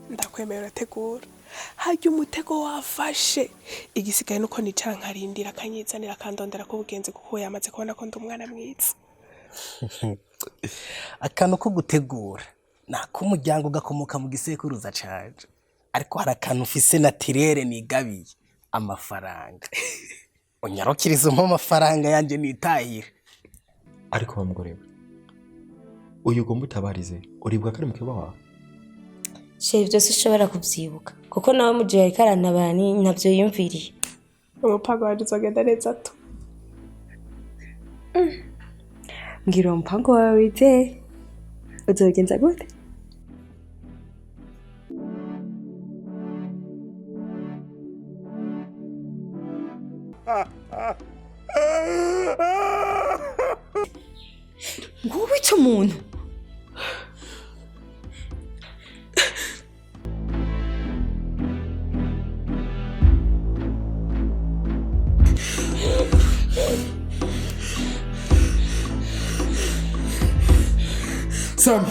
ndakwemera urategura harya umutego wafashe igisigaye nuko nicara nkarindira akanyizanira akandondera ko bugenze kuko yamaze kubona ko ndi umwana mwiza. Akantu ko gutegura nak'umuryango gakomoka mu gisekuruza canje, ariko hari akantu ufise natirere nigabiye amafaranga. Unyarukiriza amafaranga yanje nitahire. Ariko bamugore uyu ugomba utabarize uribwa kari mu kibaho. Sheri byose ushobora kubyibuka kuko nawe mu gihe ariko arantabara ntabyo yumviriye. Umupango wawe uzogenda neza tu. Ngira umupango wawe wizeye uzogenza gute? Ngubu ico umuntu Sam,